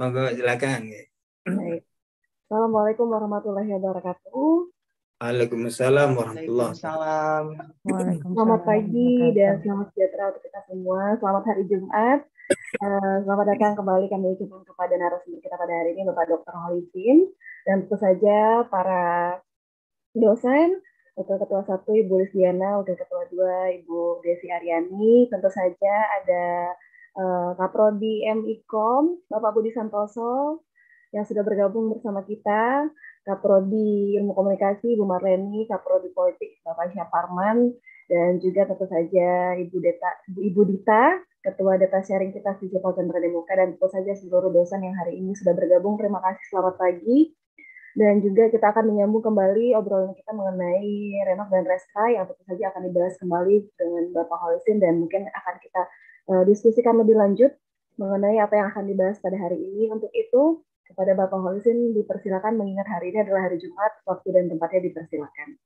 Monggo silakan. Baik. Assalamualaikum warahmatullahi wabarakatuh. Waalaikumsalam warahmatullahi wabarakatuh. Waalaikumsalam. Selamat pagi dan selamat sejahtera untuk kita semua. Selamat hari Jumat. Selamat datang kembali kami ucapkan kepada narasumber kita pada hari ini, Bapak Dr. Holidin, dan tentu saja para dosen, Wakil Ketua 1 Ibu Lisdiana, Wakil Ketua 2 Ibu Desi Aryani, tentu saja ada Kaprodi MIKOM, Bapak Budi Santoso, yang sudah bergabung bersama kita, Kaprodi Ilmu Komunikasi, Ibu Marleni, Kaprodi Politik, Bapak Syaparman, dan juga tentu saja Ibu Dita, Ketua Data Sharing kita Visi Polcendra Demuka, dan tentu saja seluruh dosen yang hari ini sudah bergabung. Terima kasih, selamat pagi. Dan juga kita akan menyambung kembali obrolan kita mengenai Renov dan Restra yang tentu saja akan dibahas kembali dengan Bapak Holidin, dan mungkin akan kita diskusikan lebih lanjut mengenai apa yang akan dibahas pada hari ini. Untuk itu, kepada Bapak Holidin dipersilakan, mengingat hari ini adalah hari Jumat, waktu dan tempatnya dipersilakan.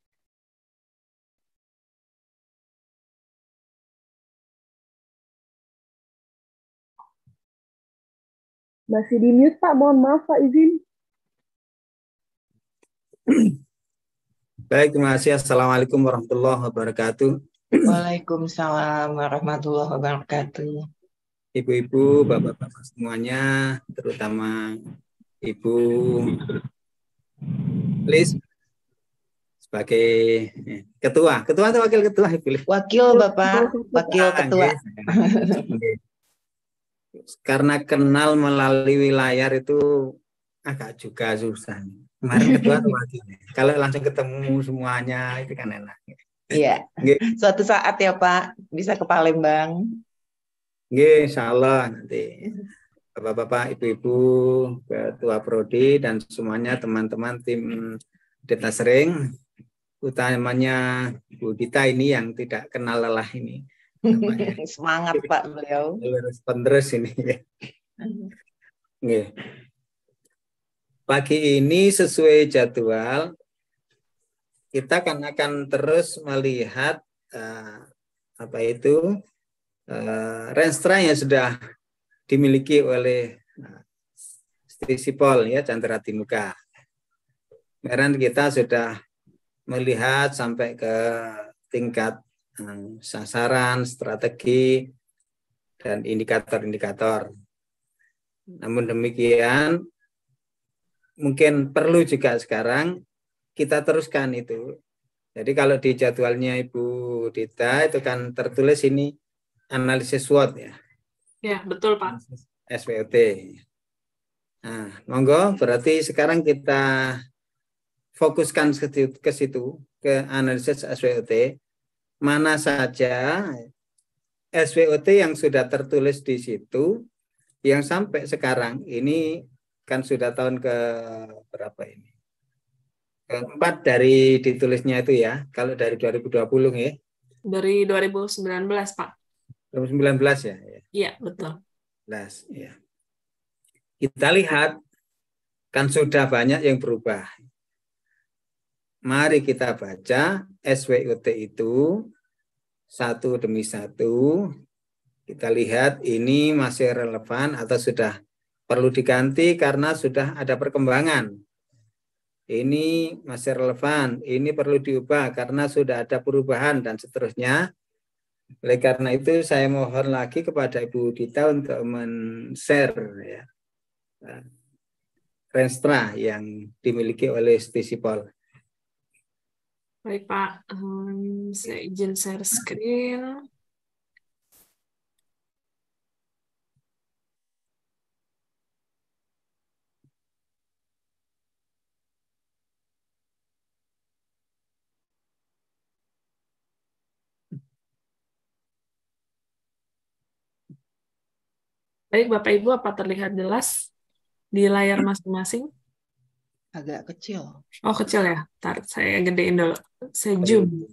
Masih di mute, Pak. Mohon maaf, Pak, izin. Baik, terima kasih. Assalamualaikum warahmatullahi wabarakatuh. Waalaikumsalam warahmatullahi wabarakatuh. Ibu-ibu, bapak-bapak semuanya, terutama Ibu Lis sebagai ketua atau wakil ketua, Ibu Lis? Wakil Bapak, wakil ketua. Karena kenal melalui layar itu agak juga susah. Kemarin ketua atau wakilnya. Kalau langsung ketemu semuanya itu kan enak. Iya. Suatu saat ya Pak, bisa ke Palembang. Nggih, insyaallah nanti. Bapak-bapak, ibu-ibu, ketua prodi dan semuanya teman-teman tim Data Sharing, utamanya Bu Dita ini yang tidak kenal lelah ini. Semangat Pak beliau. Terus ini. Nggih. Pagi ini sesuai jadwal kita akan terus melihat Renstra yang sudah dimiliki oleh Stisipol ya, Chandra Timuka. Kemarin kita sudah melihat sampai ke tingkat sasaran, strategi, dan indikator-indikator. Namun demikian, mungkin perlu juga sekarang kita teruskan itu. Jadi kalau di jadwalnya Ibu Dita itu kan tertulis ini analisis SWOT ya. Ya, betul Pak. SWOT. Nah, monggo berarti sekarang kita fokuskan ke situ, ke analisis SWOT. Mana saja SWOT yang sudah tertulis di situ, yang sampai sekarang ini kan sudah tahun ke berapa ini? Keempat dari ditulisnya itu ya, kalau dari 2020 ya. Dari 2019 Pak. 2019 ya? Iya, betul. Ya. Kita lihat, kan sudah banyak yang berubah. Mari kita baca SWOT itu satu demi satu. Kita lihat ini masih relevan atau sudah perlu diganti karena sudah ada perkembangan. Ini masih relevan, ini perlu diubah karena sudah ada perubahan dan seterusnya. Oleh karena itu saya mohon lagi kepada Ibu Dita untuk men-share ya, Renstra yang dimiliki oleh Stisipol. Baik Pak, saya izin share screen. Baik Bapak Ibu, apa terlihat jelas di layar masing-masing? Agak kecil. Oh kecil ya, ntar saya gedein dulu. Saya zoom.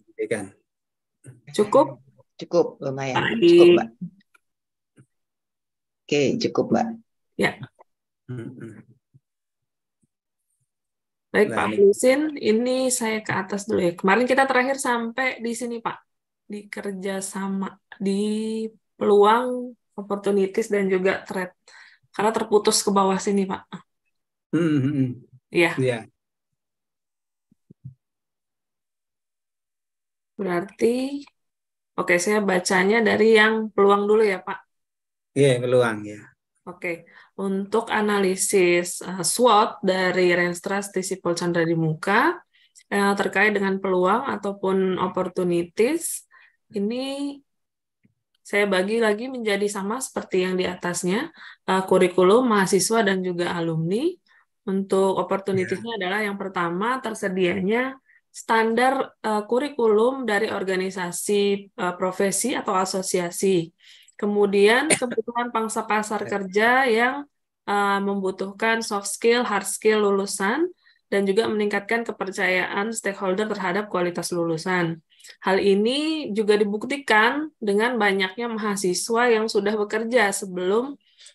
Cukup? Cukup, lumayan. Baik. Cukup Mbak. Oke, cukup Mbak. Ya. Baik Pak Lusin, ini saya ke atas dulu ya. Kemarin kita terakhir sampai di sini Pak, di kerjasama, di peluang, opportunities dan juga threat. Karena terputus ke bawah sini, Pak. Iya. Iya. Berarti, oke, saya bacanya dari yang peluang dulu ya, Pak. Iya, peluang ya. Oke, untuk analisis SWOT dari Renstra Stisipol Chandra di Muka terkait dengan peluang ataupun opportunities, ini saya bagi lagi menjadi sama seperti yang di atasnya, kurikulum, mahasiswa, dan juga alumni. Untuk opportunitiesnya adalah yang pertama, tersedianya standar kurikulum dari organisasi profesi atau asosiasi. Kemudian kebutuhan pangsa pasar kerja yang membutuhkan soft skill, hard skill lulusan, dan juga meningkatkan kepercayaan stakeholder terhadap kualitas lulusan. Hal ini juga dibuktikan dengan banyaknya mahasiswa yang sudah bekerja sebelum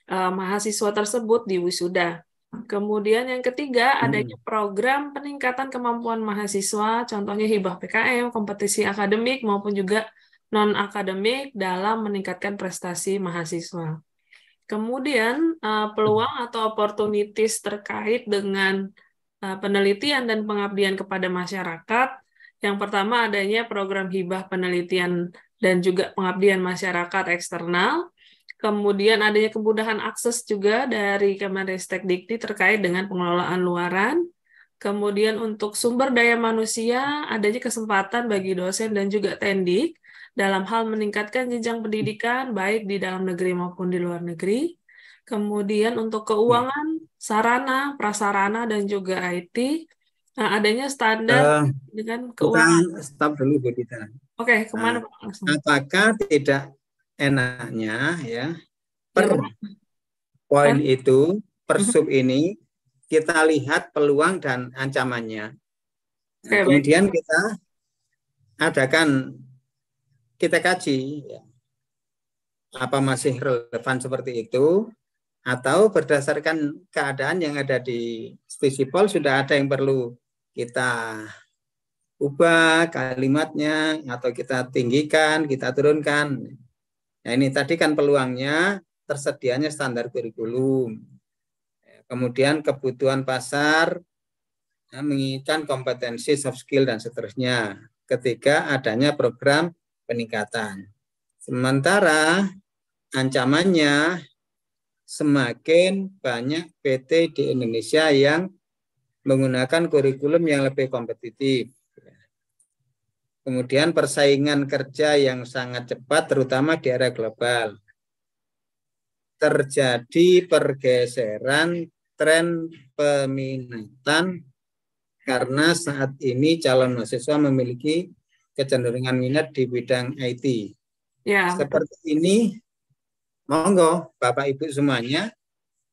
mahasiswa tersebut diwisuda. Kemudian yang ketiga, adanya program peningkatan kemampuan mahasiswa, contohnya hibah PKM, kompetisi akademik, maupun juga non-akademik dalam meningkatkan prestasi mahasiswa. Kemudian peluang atau opportunities terkait dengan penelitian dan pengabdian kepada masyarakat. Yang pertama adanya program hibah penelitian dan juga pengabdian masyarakat eksternal. Kemudian adanya kemudahan akses juga dari Kemenristek Dikti terkait dengan pengelolaan luaran. Kemudian untuk sumber daya manusia, adanya kesempatan bagi dosen dan juga tendik dalam hal meningkatkan jenjang pendidikan, baik di dalam negeri maupun di luar negeri. Kemudian untuk keuangan, sarana, prasarana, dan juga IT, adanya standar dengan keuangan. Kita stop dulu, Bu Dita. Oke, kemana Pak? Apakah tidak enaknya ya per poin itu, per sub ini, kita lihat peluang dan ancamannya. Nah, kemudian kita adakan, kita kaji ya, apa masih relevan seperti itu, atau berdasarkan keadaan yang ada di Stisipol sudah ada yang perlu kita ubah kalimatnya, atau kita tinggikan, kita turunkan. Nah ini tadi kan peluangnya tersedianya standar kurikulum. Kemudian kebutuhan pasar, menginginkan kompetensi, soft skill, dan seterusnya. Ketiga, adanya program peningkatan. Sementara ancamannya semakin banyak PT di Indonesia yang menggunakan kurikulum yang lebih kompetitif. Kemudian persaingan kerja yang sangat cepat, terutama di era global. Terjadi pergeseran tren peminatan karena saat ini calon mahasiswa memiliki kecenderungan minat di bidang IT. Ya, seperti ini, monggo Bapak Ibu semuanya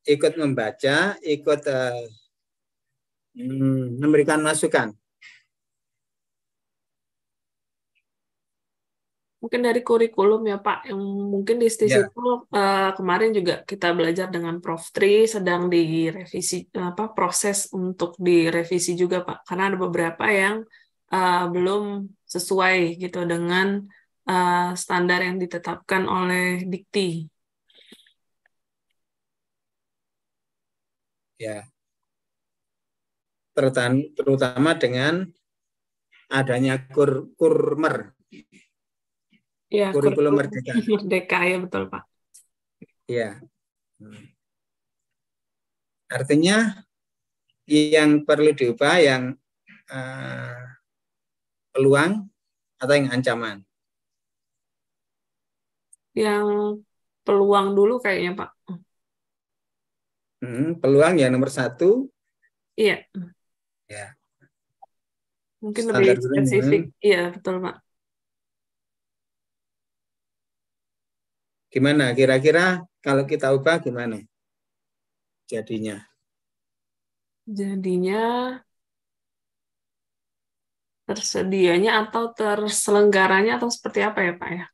ikut membaca, ikut memberikan masukan. Mungkin dari kurikulum ya Pak, yang mungkin di Stisipol kemarin juga kita belajar dengan Prof. Tri, sedang direvisi, proses untuk direvisi juga Pak, karena ada beberapa yang belum sesuai gitu dengan standar yang ditetapkan oleh Dikti. Ya, terutama dengan adanya kurmer. Ya, kurikulum merdeka. Merdeka, ya betul Pak. Ya. Artinya yang perlu diubah yang peluang atau yang ancaman? Yang peluang dulu kayaknya Pak. Peluang yang nomor 1. Iya. Ya. Mungkin standar lebih spesifik. Iya, betul Pak. Gimana kira-kira kalau kita ubah gimana jadinya? Jadinya tersedianya atau terselenggaranya atau seperti apa ya Pak ya?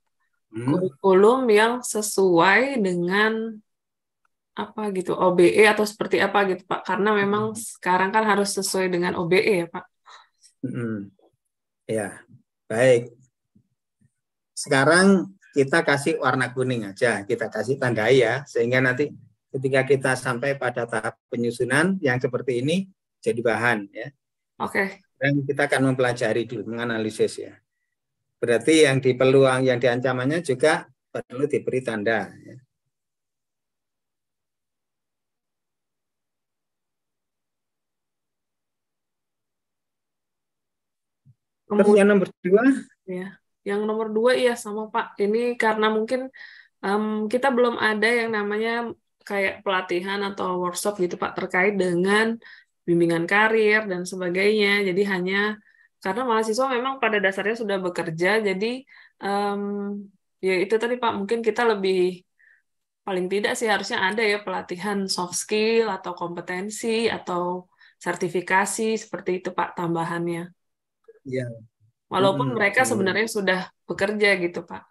Kurikulum yang sesuai dengan apa gitu, OBE atau seperti apa gitu Pak? Karena memang sekarang kan harus sesuai dengan OBE ya Pak. Ya, baik. Sekarang kita kasih warna kuning aja, kita kasih tandai ya, sehingga nanti ketika kita sampai pada tahap penyusunan yang seperti ini jadi bahan ya. Oke. Dan kita akan mempelajari dulu, menganalisis ya. Berarti yang di peluang, yang di ancamannya juga perlu diberi tanda ya. Terus yang nomor 2? Ya, yang nomor 2 iya sama Pak. Ini karena mungkin kita belum ada yang namanya kayak pelatihan atau workshop gitu Pak terkait dengan bimbingan karir dan sebagainya. Jadi hanya karena mahasiswa memang pada dasarnya sudah bekerja, jadi ya itu tadi Pak, mungkin kita lebih paling tidak sih harusnya ada ya pelatihan soft skill atau kompetensi atau sertifikasi seperti itu Pak tambahannya. Iya. Walaupun mereka sebenarnya sudah bekerja gitu Pak.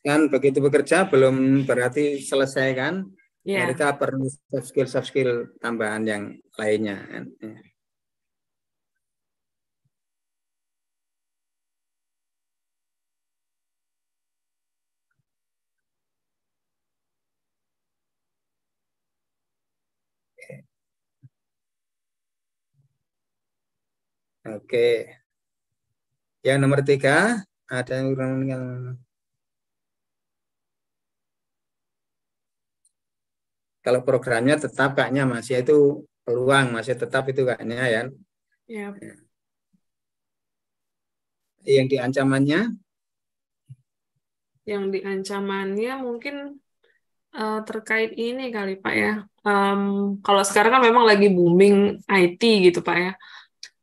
Kan begitu bekerja belum berarti selesai kan? Yeah. Mereka perlu soft skill tambahan yang lainnya. Oke. Yang nomor 3 ada yang kalau programnya tetap kayaknya masih itu peluang masih tetap itu kayaknya ya. Yeah. Yang di ancamannya? Yang di ancamannya mungkin terkait ini kali Pak ya. Kalau sekarang kan memang lagi booming IT gitu Pak ya.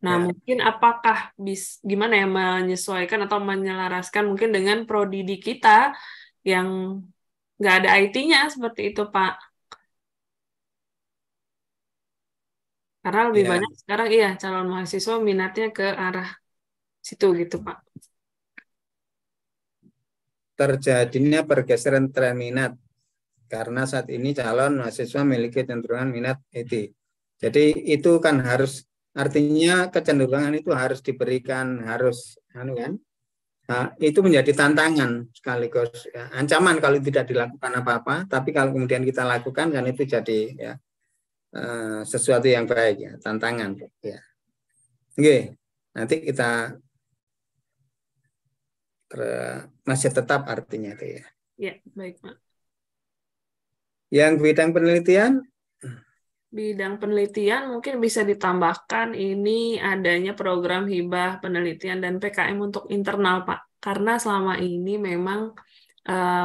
Nah, mungkin apakah gimana ya menyesuaikan atau menyelaraskan mungkin dengan prodi kita yang nggak ada IT-nya seperti itu, Pak. Karena lebih banyak sekarang calon mahasiswa minatnya ke arah situ gitu, Pak. Terjadinya pergeseran tren minat karena saat ini calon mahasiswa memiliki kecenderungan minat IT. Jadi itu kan harus artinya kecenderungan itu harus diberikan, harus kan? Nah, itu menjadi tantangan sekaligus ya, ancaman kalau tidak dilakukan apa-apa, tapi kalau kemudian kita lakukan kan itu jadi ya sesuatu yang baik ya, tantangan ya. Oke, nanti kita masih tetap artinya itu ya. Ya, baik Pak. Yang bidang penelitian? Bidang penelitian mungkin bisa ditambahkan ini adanya program hibah penelitian dan PKM untuk internal Pak. Karena selama ini memang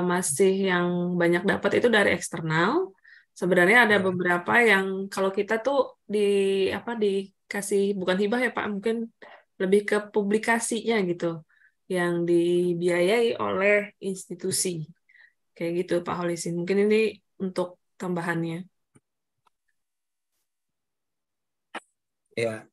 masih yang banyak dapat itu dari eksternal. Sebenarnya ada beberapa yang kalau kita tuh dikasih bukan hibah ya Pak, mungkin lebih ke publikasinya gitu yang dibiayai oleh institusi. Kayak gitu Pak Holisin. Mungkin ini untuk tambahannya. Ya.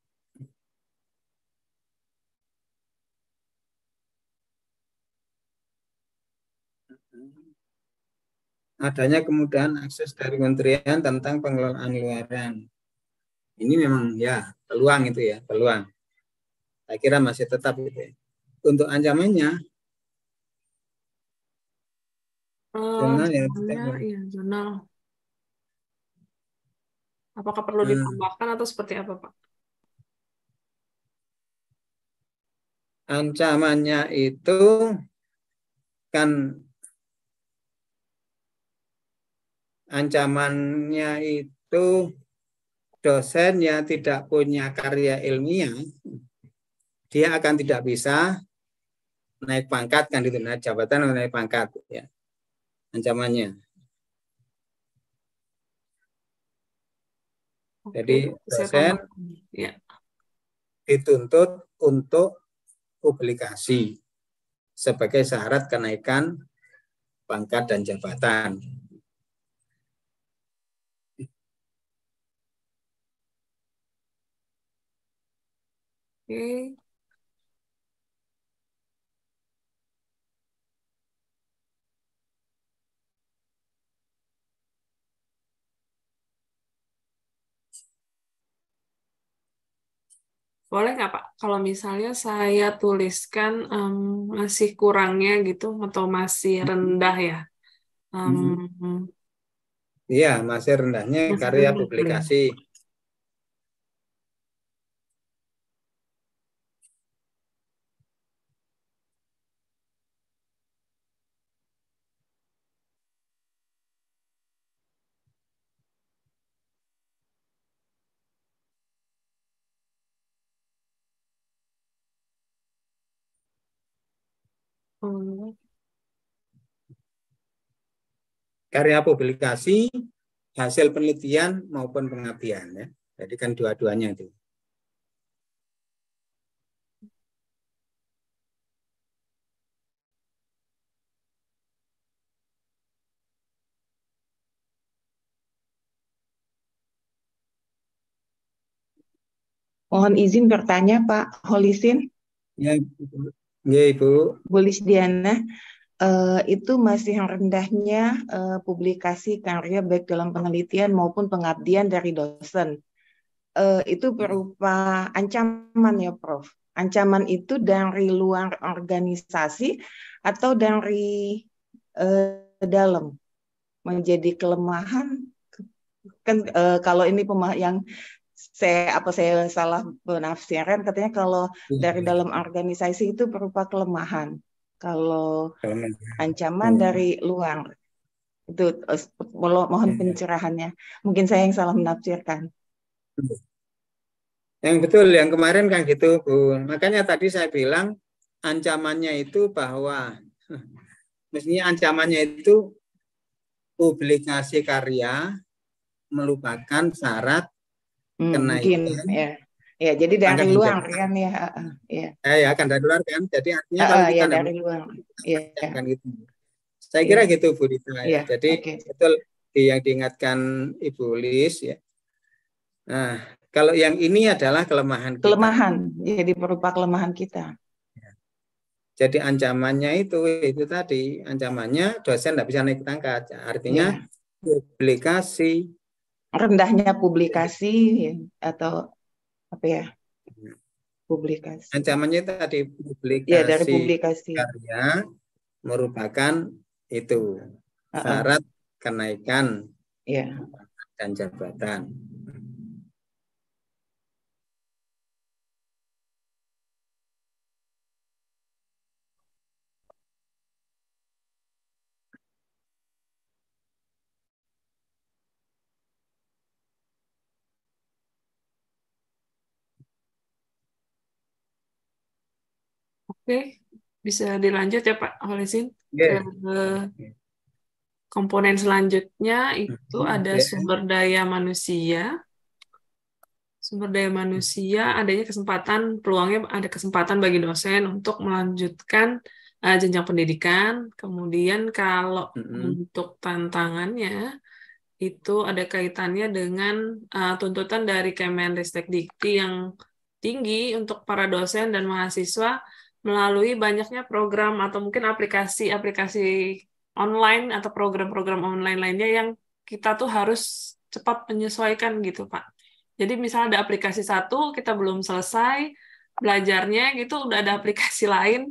Adanya kemudahan akses dari kementerian tentang pengelolaan anggaran. Ini memang ya peluang itu ya, peluang. Saya kira masih tetap itu ya. Untuk ancamannya, Jurnal ya, jurnal. Apakah perlu ditambahkan atau seperti apa, Pak? Ancamannya itu kan dosen yang tidak punya karya ilmiah, dia akan tidak bisa naik pangkat kan itu, naik jabatan atau naik pangkat ya. Ancamannya. Jadi dosen dituntut untuk publikasi sebagai syarat kenaikan pangkat dan jabatan. Oke. Boleh nggak Pak, kalau misalnya saya tuliskan masih kurangnya gitu atau masih rendah ya Iya, masih rendahnya karya publikasi. Karya publikasi, hasil penelitian maupun pengabdian ya. Jadi kan dua-duanya itu. Mohon izin bertanya Pak Holisin. Ya, Ibu. Bu Lisdiana, itu masih rendahnya publikasi karya baik dalam penelitian maupun pengabdian dari dosen. Itu berupa ancaman ya Prof. Ancaman itu dari luar organisasi atau dari dalam menjadi kelemahan. Kan kalau ini yang saya salah penafsiran, katanya kalau dari dalam organisasi itu berupa kelemahan. Kalau ancaman dari luar itu mohon pencerahannya. Mungkin saya yang salah menafsirkan. Yang betul, yang kemarin kan gitu, Bu. Makanya tadi saya bilang ancamannya itu bahwa mestinya ancamannya itu publikasi karya melupakan syarat kenaikan. Mungkin ya jadi dari luar kan ya. Ya kan dari luar kan. Jadi artinya kalau kita dari luar. Kan gitu. Saya kira gitu Bu Dita. Jadi betul yang diingatkan Ibu Lis ya. Nah, kalau yang ini adalah kelemahan kita. Jadi berupa kelemahan kita. Jadi ancamannya itu tadi, ancamannya dosen tidak bisa naik pangkat. Artinya publikasi, rendahnya publikasi atau apa ya? Publikasi. Ancamannya tadi publikasi, dari publikasi karya merupakan itu syarat kenaikan dan jabatan. Oke, bisa dilanjut ya Pak Holisin. Komponen selanjutnya itu ada sumber daya manusia. Sumber daya manusia adanya peluangnya ada kesempatan bagi dosen untuk melanjutkan jenjang pendidikan. Kemudian kalau untuk tantangannya itu ada kaitannya dengan tuntutan dari Kemendikbud yang tinggi untuk para dosen dan mahasiswa melalui banyaknya program atau mungkin aplikasi-aplikasi online atau program-program online lainnya yang kita tuh harus cepat menyesuaikan gitu, Pak. Jadi misalnya ada aplikasi satu, kita belum selesai belajarnya gitu, udah ada aplikasi lain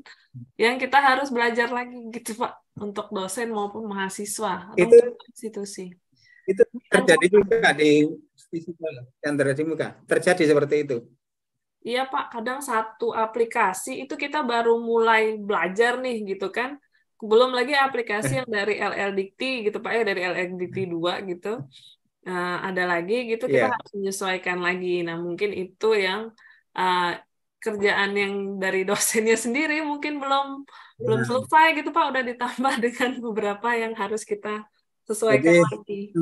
yang kita harus belajar lagi gitu, Pak, untuk dosen maupun mahasiswa atau institusi. Itu terjadi juga di yang terjadi muka. Terjadi seperti itu. Iya Pak, kadang satu aplikasi itu kita baru mulai belajar nih gitu kan. Belum lagi aplikasi yang dari LLDikti gitu Pak ya, dari LLDikti 2 gitu. Ada lagi gitu kita harus menyesuaikan lagi. Nah, mungkin itu yang kerjaan yang dari dosennya sendiri mungkin belum selesai gitu Pak, udah ditambah dengan beberapa yang harus kita sesuaikan lagi.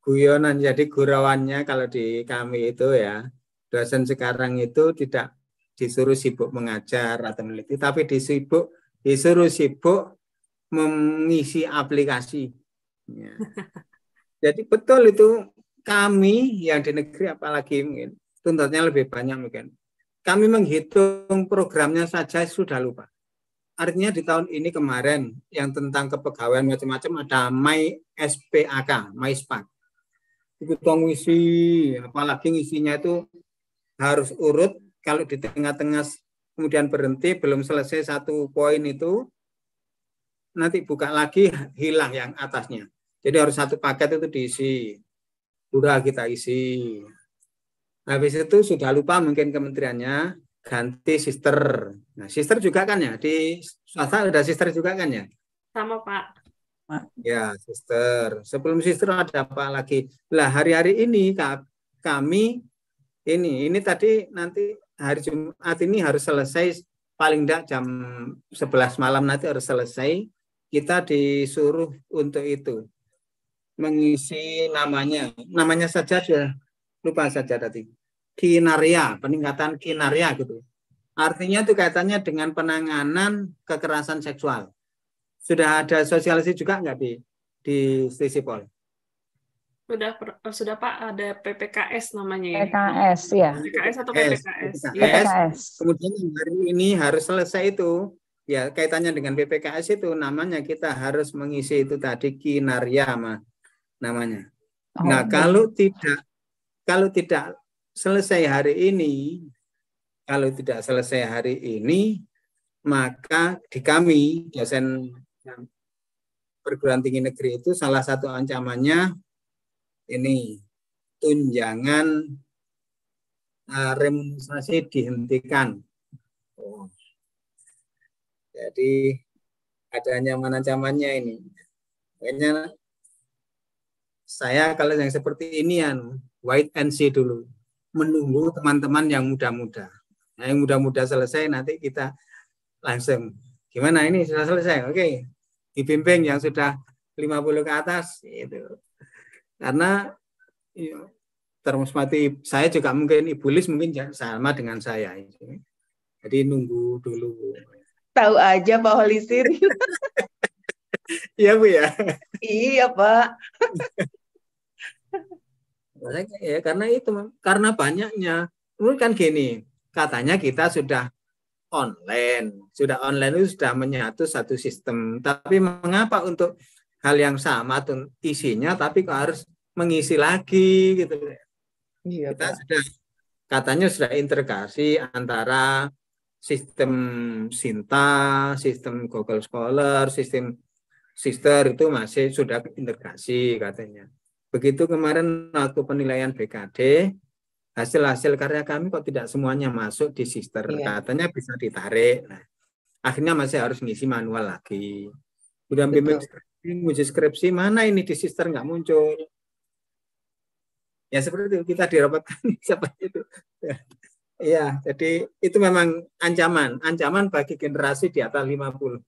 Guyonan, jadi gurauannya kalau di kami itu ya, dosen sekarang itu tidak disuruh sibuk mengajar atau meneliti, tapi disuruh sibuk mengisi aplikasi. Ya. Jadi betul itu kami yang di negeri apalagi mungkin tuntutnya lebih banyak mungkin. Kami menghitung programnya saja sudah lupa. Artinya di tahun ini kemarin yang tentang kepegawaian macam-macam ada MySPAK, MySPAK. Itu ngisi, apalagi ngisinya itu harus urut. Kalau di tengah-tengah kemudian berhenti belum selesai satu poin itu nanti buka lagi hilang yang atasnya. Jadi harus satu paket itu diisi. Sudah kita isi. Habis itu sudah lupa mungkin kementeriannya ganti sister. Nah, sister juga kan ya di swasta ada sister juga kan ya? Sama Pak. Ya, sister. Sebelum sister ada apa lagi? Lah hari-hari ini kami ini tadi nanti hari Jumat ini harus selesai paling enggak jam 11 malam nanti harus selesai. Kita disuruh untuk itu mengisi namanya saja sudah lupa saja tadi. Kinerja, peningkatan kinerja gitu. Artinya itu kaitannya dengan penanganan kekerasan seksual. Sudah ada sosialisasi juga nggak di Stisipol? Sudah Pak, ada PPKS namanya ya. PKS ya. PPKS atau PPKS? PPKS. Kemudian hari ini harus selesai itu. Ya, kaitannya dengan PPKS itu namanya kita harus mengisi itu tadi kinerja namanya. Nah, kalau tidak selesai hari ini, maka di kami dosen perguruan tinggi negeri itu salah satu ancamannya ini tunjangan remunerasi dihentikan. Jadi ada ancaman-ancamannya ini. Makanya saya kalau yang seperti ini wait and see dulu, menunggu teman-teman yang muda-muda. Nah, yang muda-muda selesai nanti kita langsung gimana ini sudah selesai, oke, dibimbing yang sudah 50 ke atas itu. Karena terus mati saya juga mungkin Ibu Lis mungkin sama dengan saya. Jadi nunggu dulu. Tahu aja Pak Holisin. Iya Bu ya. Iya Pak. Ya, karena banyaknya. Menurut kan gini, katanya kita sudah online itu sudah menyatu satu sistem. Tapi mengapa untuk hal yang sama isinya, tapi kok harus mengisi lagi gitu? Iya, kita katanya sudah integrasi antara sistem Sinta, sistem Google Scholar, sistem Sister itu masih sudah integrasi katanya. Begitu kemarin waktu penilaian BKD, hasil-hasil karya kami kok tidak semuanya masuk di Sister. Iya. Katanya bisa ditarik. Nah, akhirnya masih harus ngisi manual lagi. Udah bimbing uji skripsi, mana ini di Sister nggak muncul. Ya seperti itu, kita dirapatkan seperti itu. Ya, jadi itu memang ancaman bagi generasi di atas 50.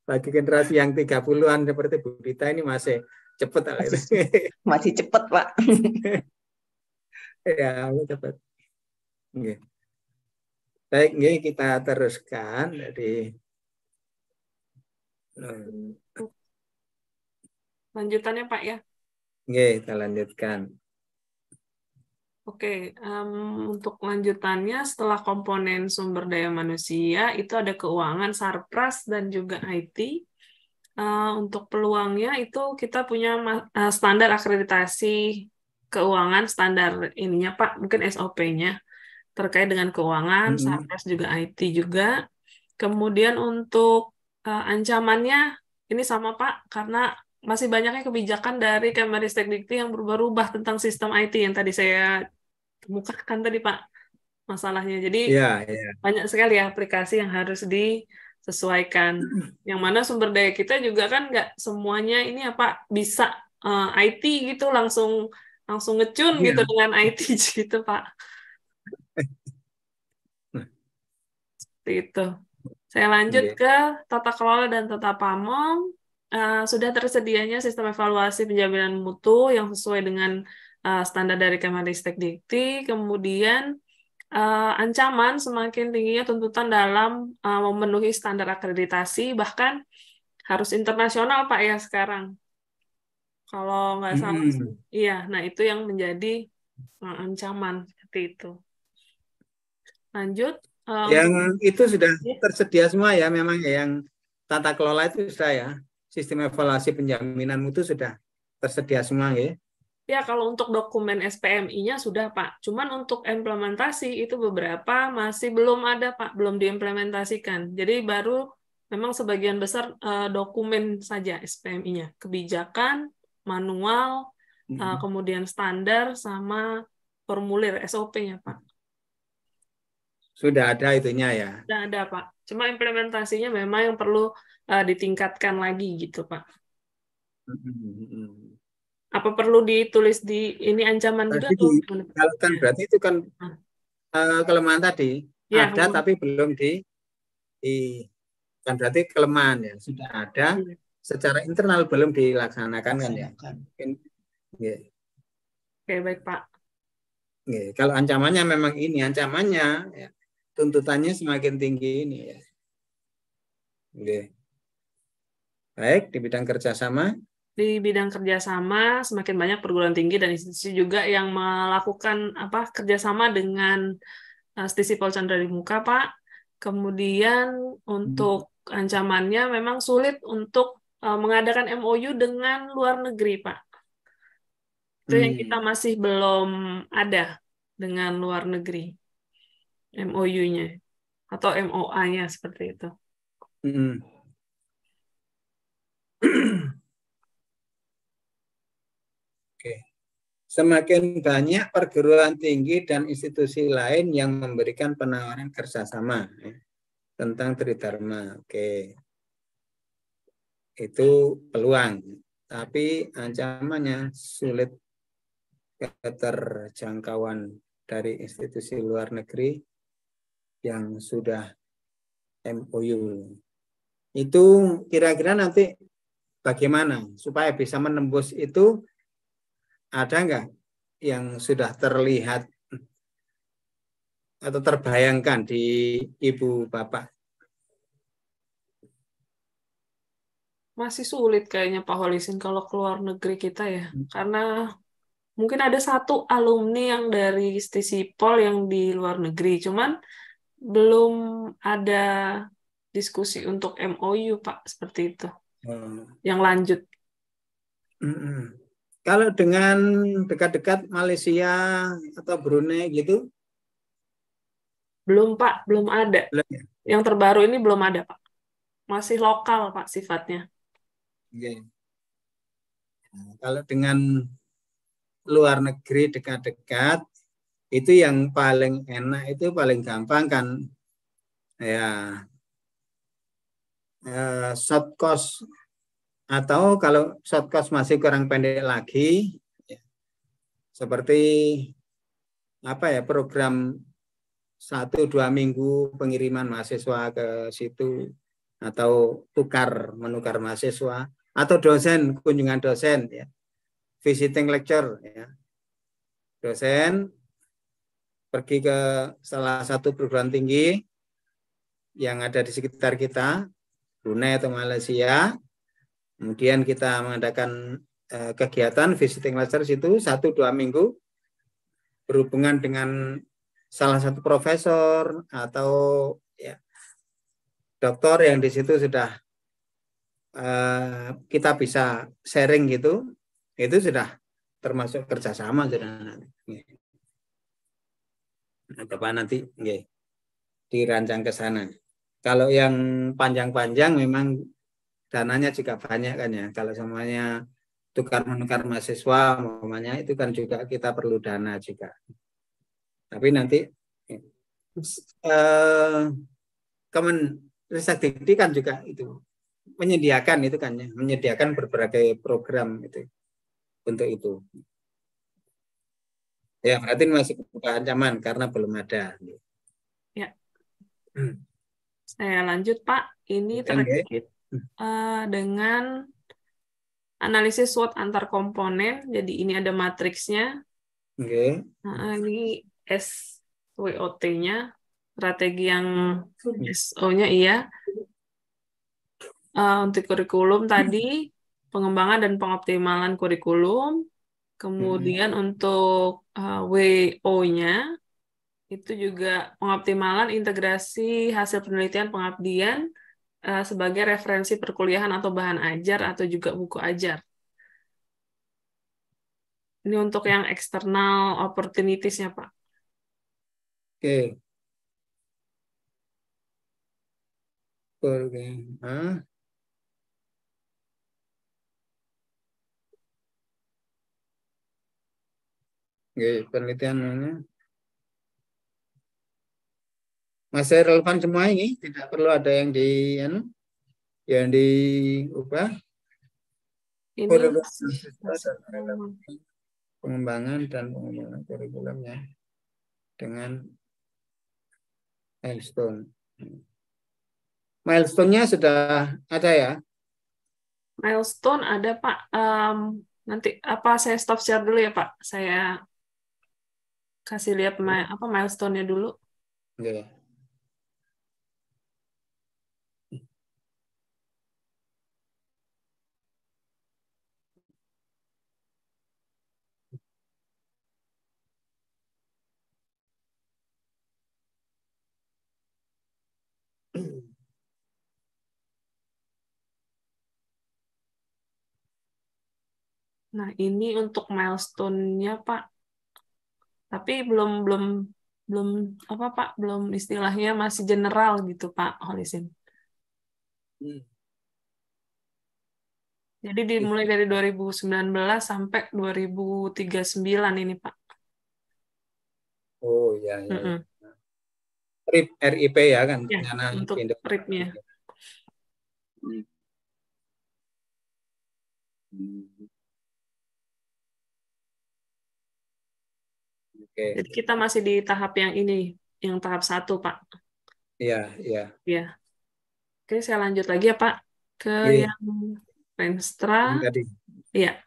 Bagi generasi yang 30-an seperti Bu Dita ini masih cepat. Masih cepat, Pak. Ya, cepat. Oke. Baik, ini kita teruskan. Jadi lanjutannya Pak ya. Oke, kita lanjutkan. Oke, untuk lanjutannya setelah komponen sumber daya manusia itu ada keuangan, Sarpras dan juga IT. Untuk peluangnya itu kita punya standar akreditasi keuangan, standar ininya Pak, mungkin SOP-nya terkait dengan keuangan, Sarpras juga IT juga. Kemudian untuk ancamannya ini sama Pak, karena masih banyaknya kebijakan dari Kemendikbud yang berubah-ubah tentang sistem IT yang tadi saya kemukakan tadi Pak masalahnya. Jadi banyak sekali ya aplikasi yang harus disesuaikan. Yang mana sumber daya kita juga kan nggak semuanya ini apa bisa IT gitu langsung ngecun gitu dengan IT gitu Pak. Seperti itu. Saya lanjut ke tata kelola dan tata pamong. Sudah tersedianya sistem evaluasi penjaminan mutu yang sesuai dengan standar dari Kemendikbud. Kemudian ancaman semakin tingginya tuntutan dalam memenuhi standar akreditasi, bahkan harus internasional Pak ya sekarang. Kalau nggak salah, iya. Nah itu yang menjadi ancaman seperti itu. Lanjut. Yang itu sudah tersedia semua ya, memang yang tata kelola itu sudah ya. Sistem evaluasi penjaminan mutu sudah tersedia semua ya. Ya, kalau untuk dokumen SPMI-nya sudah, Pak. Cuman untuk implementasi itu beberapa masih belum ada, Pak. Belum diimplementasikan. Jadi baru memang sebagian besar dokumen saja SPMI-nya, kebijakan, manual, kemudian standar sama formulir SOP-nya, Pak. Sudah ada itunya ya. Sudah ada, Pak. Cuma implementasinya memang yang perlu ditingkatkan lagi gitu, Pak. Apa perlu ditulis di ini ancaman juga Tadi atau kalau kan berarti itu kan kelemahan tadi ya, ada tapi belum kan berarti kelemahan ya, sudah ada secara internal belum dilaksanakan kan ya. Oke, baik Pak. Kalau ancamannya memang ini ancamannya ya, tuntutannya semakin tinggi ini ya. Baik, di bidang kerjasama. Di bidang kerjasama semakin banyak perguruan tinggi dan institusi juga yang melakukan kerjasama dengan Stisi Pol Chandra di Muka, Pak. Kemudian untuk ancamannya memang sulit untuk mengadakan MOU dengan luar negeri, Pak. Itu yang kita masih belum ada dengan luar negeri, MOU-nya atau MOA-nya seperti itu. Oke. Semakin banyak perguruan tinggi dan institusi lain yang memberikan penawaran kerjasama tentang Tridharma. Oke. Itu peluang. Tapi ancamannya sulit keterjangkauan dari institusi luar negeri yang sudah MOU. Itu kira-kira nanti bagaimana supaya bisa menembus itu, ada nggak yang sudah terlihat atau terbayangkan di Ibu Bapak? Masih sulit kayaknya Pak Holisin kalau keluar negeri kita ya. Karena mungkin ada satu alumni yang dari Stisipol yang di luar negeri. Cuman belum ada diskusi untuk MOU, Pak, seperti itu. Yang lanjut. Kalau dengan dekat-dekat Malaysia atau Brunei gitu? Belum, Pak. Belum ada. Belum, ya? Yang terbaru ini belum ada, Pak. Masih lokal, Pak, sifatnya. Nah, kalau dengan luar negeri dekat-dekat, itu yang paling enak, itu paling gampang kan ya, short course, atau kalau short course masih kurang pendek lagi ya, seperti program 1-2 minggu pengiriman mahasiswa ke situ, atau menukar mahasiswa, atau dosen, kunjungan dosen ya, visiting lecture ya, dosen pergi ke salah satu perguruan tinggi yang ada di sekitar kita, Brunei atau Malaysia, kemudian kita mengadakan kegiatan visiting lecture situ 1-2 minggu berhubungan dengan salah satu profesor atau ya, doktor yang di situ sudah kita bisa sharing gitu, itu sudah termasuk kerjasama sudah nanti dirancang ke sana. Kalau yang panjang-panjang memang dananya juga banyak kan ya. Kalau semuanya tukar-menukar mahasiswa umpamanya, itu kan juga kita perlu dana juga. Tapi nanti Kemenristek kan juga itu menyediakan itu kan ya, menyediakan berbagai program itu untuk itu. Ya, berarti masih kebuka ancaman karena belum ada. Ya. Saya lanjut, Pak. Ini terkait dengan analisis SWOT antar komponen. Jadi ini ada matriksnya. Ini SWOT-nya, strategi yang SO-nya iya. Untuk kurikulum tadi, pengembangan dan pengoptimalan kurikulum. Kemudian untuk WO-nya, itu juga pengoptimalan integrasi hasil penelitian pengabdian sebagai referensi perkuliahan atau bahan ajar atau juga buku ajar. Ini untuk yang external opportunities-nya, Pak. Oke. Oke. Oke, penelitiannya masih relevan semua ini, tidak perlu ada yang diubah. Ini Pengembangan dan pengembangan kurikulumnya dengan milestone. Milestone-nya sudah ada ya? Milestone ada Pak. Nanti saya stop share dulu ya Pak. Saya kasih lihat milestone-nya dulu. Oke. Nah, ini untuk milestone-nya Pak. Tapi belum apa Pak, belum istilahnya masih general gitu Pak Holisin. Jadi dimulai dari 2019 sampai 2039 ini Pak. Oh ya, ya. RIP ya kan? Ya, untuk RIP-nya. Okay. Jadi kita masih di tahap yang ini, yang tahap 1 Pak. Iya, iya. Ya. Oke, saya lanjut lagi ya Pak ke yang Renstra. Tadi. Iya.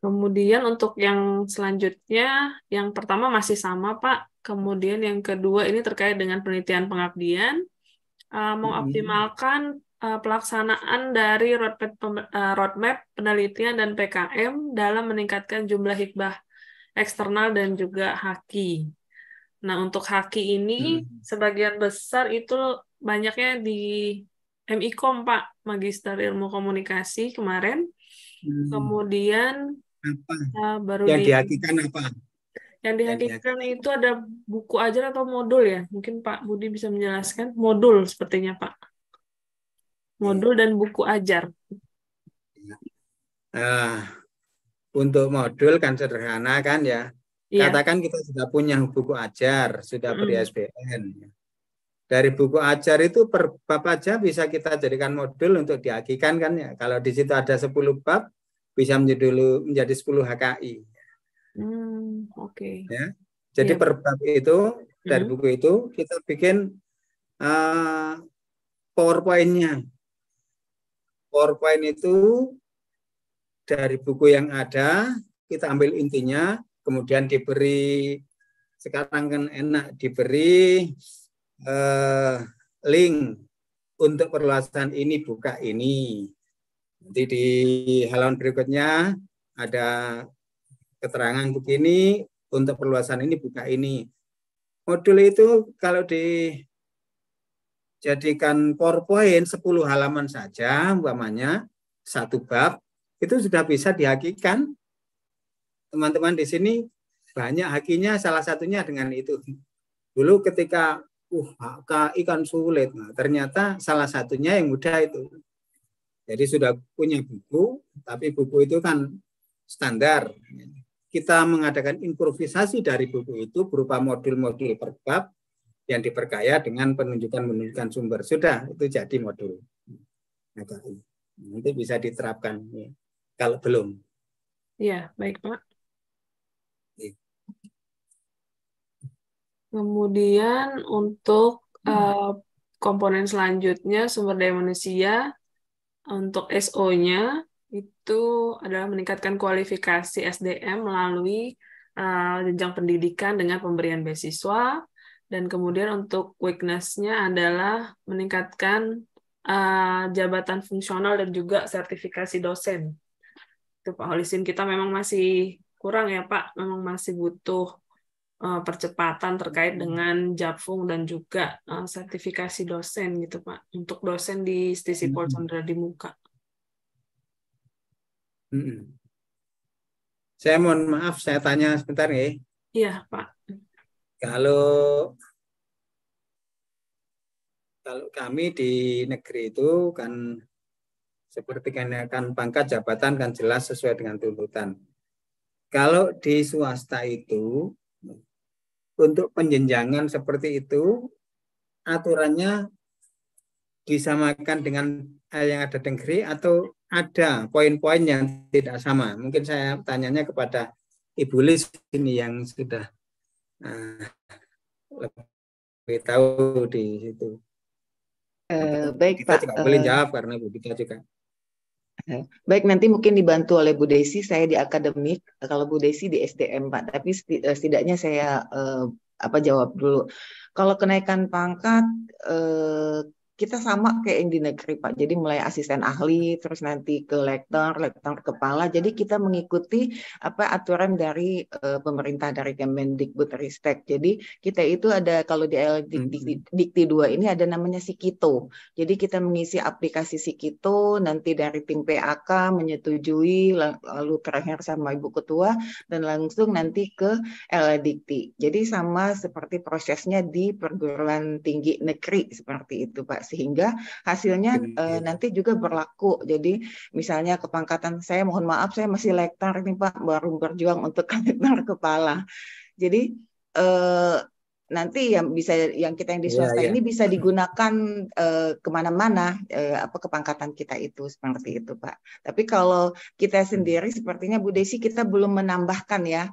Kemudian untuk yang selanjutnya, yang pertama masih sama Pak. Kemudian yang kedua ini terkait dengan penelitian pengabdian, mengoptimalkan pelaksanaan dari roadmap penelitian dan PKM dalam meningkatkan jumlah hikbah eksternal dan juga haki. Nah, untuk haki ini sebagian besar itu banyaknya di MIKOM Pak, Magister Ilmu Komunikasi kemarin. Kemudian baru yang dihakikan apa? Yang dihakikan itu ada buku ajar atau modul ya? Mungkin Pak Budi bisa menjelaskan. Modul sepertinya Pak. Modul dan buku ajar. Untuk modul kan sederhana kan ya. Katakan kita sudah punya buku ajar, sudah ber-ISBN. Dari buku ajar itu per bab aja bisa kita jadikan modul untuk dihakikan kan ya. Kalau di situ ada 10 bab, bisa menjadi 10 HKI. Oke. Ya. Jadi per bab itu dari buku itu kita bikin PowerPoint-nya. PowerPoint itu dari buku yang ada kita ambil intinya, kemudian diberi, sekarang kan enak, diberi link untuk perluasan ini, buka ini. Nanti di halaman berikutnya ada keterangan begini, untuk perluasan ini buka ini. Modul itu kalau dijadikan PowerPoint 10 halaman saja, umpamanya satu bab, itu sudah bisa dihakikan. Teman-teman di sini banyak hakinya, salah satunya dengan itu. Dulu ketika HKI kan sulit, nah, ternyata salah satunya yang mudah itu. Jadi sudah punya buku, tapi buku itu kan standar. Kita mengadakan improvisasi dari buku itu berupa modul-modul per bab yang diperkaya dengan penunjukan sumber. Sudah, itu jadi modul. Nanti bisa diterapkan ya, kalau belum. Iya, baik Pak. Kemudian untuk komponen selanjutnya, sumber daya manusia, untuk SO-nya itu adalah meningkatkan kualifikasi SDM melalui jenjang pendidikan dengan pemberian beasiswa, dan kemudian untuk weakness-nya adalah meningkatkan jabatan fungsional dan juga sertifikasi dosen. Itu Pak Holisin, kita memang masih kurang ya Pak, memang masih butuh percepatan terkait dengan Japfung dan juga sertifikasi dosen gitu Pak, untuk dosen di Stisipol Candradimuka. Saya mohon maaf, saya tanya sebentar ya. Iya, Pak. Kalau kami di negeri itu kan seperti kan pangkat jabatan kan jelas sesuai dengan tuntutan. Kalau di swasta itu untuk penjenjangan seperti itu aturannya disamakan dengan yang ada di negeri atau ada poin-poin yang tidak sama? Mungkin saya tanyanya kepada Ibu Lis ini yang sudah lebih tahu di situ. Baik kita Pak. juga boleh jawab karena Bu Dita juga. Baik, nanti mungkin dibantu oleh Bu Desi. Saya di akademik, kalau Bu Desi di SDM Pak. Tapi setidaknya saya jawab dulu. Kalau kenaikan pangkat kita sama kayak yang di negeri Pak. Jadi mulai asisten ahli, terus nanti ke lektor kepala. Jadi kita mengikuti aturan dari pemerintah, dari Kemendikbudristek. Jadi kita itu ada, kalau di Dikti 2 ini ada namanya Sikito. Jadi kita mengisi aplikasi Sikito, nanti dari tim PAK menyetujui, lalu terakhir sama Ibu Ketua, dan langsung nanti ke Dikti. Jadi sama seperti prosesnya di perguruan tinggi negeri seperti itu Pak. Sehingga hasilnya nanti juga berlaku. Jadi misalnya kepangkatan saya, mohon maaf saya masih lektor ini Pak, baru berjuang untuk lektor kepala. Jadi nanti yang kita yang di swasta ini bisa digunakan kemana-mana kepangkatan kita itu seperti itu Pak. Tapi kalau kita sendiri sepertinya Bu Desi kita belum menambahkan ya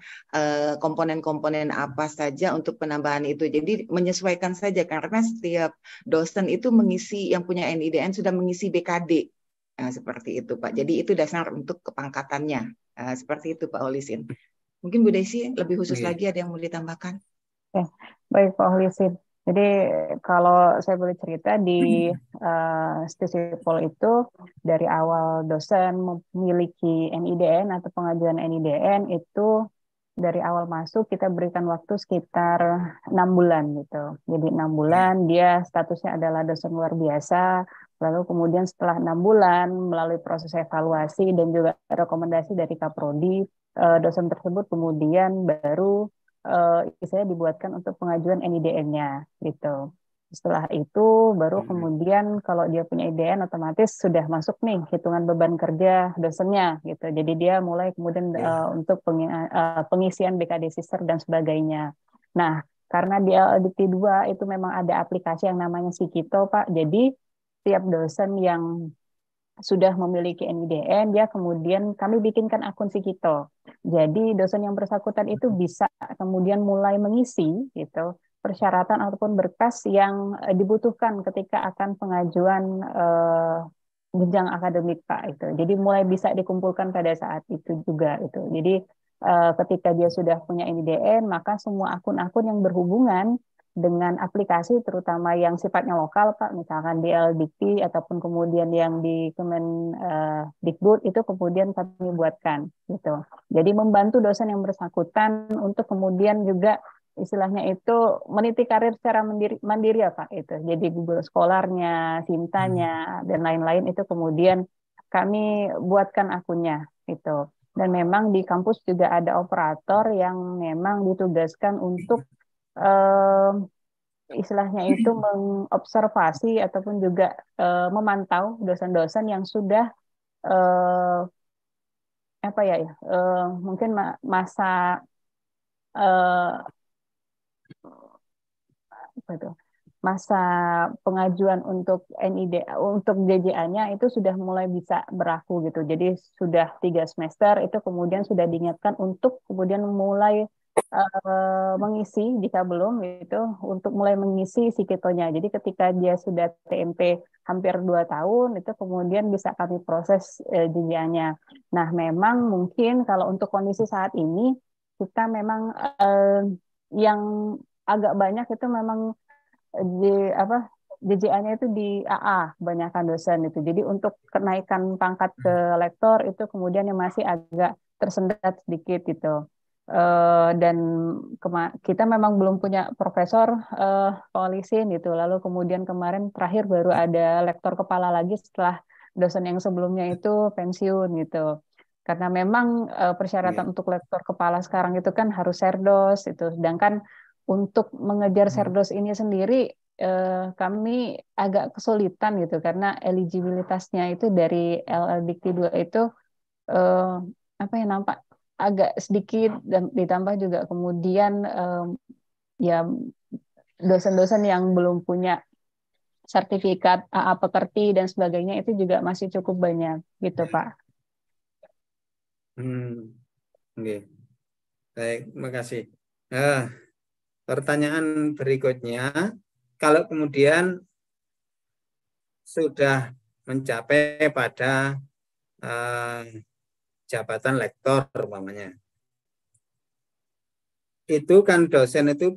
komponen-komponen apa saja untuk penambahan itu. Jadi menyesuaikan saja karena setiap dosen itu mengisi, yang punya NIDN sudah mengisi BKD. Seperti itu Pak. Jadi itu dasar untuk kepangkatannya. Seperti itu Pak Olisin. Mungkin Bu Desi lebih khusus lagi ada yang mau ditambahkan? Baik Pak Olisin. Jadi kalau saya boleh cerita di Stisipol itu dari awal dosen memiliki NIDN atau pengajuan NIDN itu dari awal masuk kita berikan waktu sekitar 6 bulan gitu. Jadi 6 bulan dia statusnya adalah dosen luar biasa. Lalu kemudian setelah 6 bulan melalui proses evaluasi dan juga rekomendasi dari Kaprodi, dosen tersebut kemudian baru saya dibuatkan untuk pengajuan NIDN-nya gitu. Setelah itu baru kemudian kalau dia punya IDN otomatis sudah masuk nih hitungan beban kerja dosennya gitu. Jadi dia mulai kemudian untuk pengisian BKD Sister dan sebagainya. Nah, karena di LDT 2 itu memang ada aplikasi yang namanya Sikito Pak. Jadi tiap dosen yang sudah memiliki NIDN, dia kemudian kami bikinkan akun Sikito. Jadi dosen yang bersangkutan itu bisa kemudian mulai mengisi gitu persyaratan ataupun berkas yang dibutuhkan ketika akan pengajuan jenjang akademik Pak itu. Jadi mulai bisa dikumpulkan pada saat itu juga itu. Jadi ketika dia sudah punya NIDN, maka semua akun-akun yang berhubungan dengan aplikasi terutama yang sifatnya lokal Pak, misalkan di LDikti ataupun kemudian yang di Dikbud itu kemudian kami buatkan gitu. Jadi membantu dosen yang bersangkutan untuk kemudian juga istilahnya itu meniti karir secara mandiri ya Pak itu. Jadi Google Scholar-nya, Sintanya dan lain-lain itu kemudian kami buatkan akunnya itu. Dan memang di kampus juga ada operator yang memang ditugaskan untuk istilahnya itu mengobservasi ataupun juga memantau dosen-dosen yang sudah mungkin masa masa pengajuan untuk untuk JJA-nya itu sudah mulai bisa berlaku gitu. Jadi sudah 3 semester itu kemudian sudah diingatkan untuk kemudian mulai mengisi jika belum itu untuk mulai mengisi Sikitonya. Jadi ketika dia sudah TMP hampir 2 tahun itu kemudian bisa kami proses JJA-nya. Nah, memang mungkin kalau untuk kondisi saat ini kita memang yang agak banyak itu memang JJA-nya itu di AA banyakkan dosen itu. Jadi untuk kenaikan pangkat ke lektor itu kemudian yang masih agak tersendat sedikit gitu. Dan kita memang belum punya profesor Olisin gitu. Lalu kemudian kemarin terakhir baru ada lektor kepala lagi setelah dosen yang sebelumnya itu pensiun gitu. Karena memang persyaratan Iya. untuk lektor kepala sekarang itu kan harus serdos itu. Sedangkan untuk mengejar serdos ini sendiri kami agak kesulitan gitu karena eligibilitasnya itu dari LLDikti 2 itu apa ya, nampak agak sedikit, dan ditambah juga kemudian ya dosen-dosen yang belum punya sertifikat AA pekerti dan sebagainya itu juga masih cukup banyak gitu Pak. Oke. Baik, terima kasih. Pertanyaan berikutnya, kalau kemudian sudah mencapai pada jabatan lektor umpamanya, itu kan dosen itu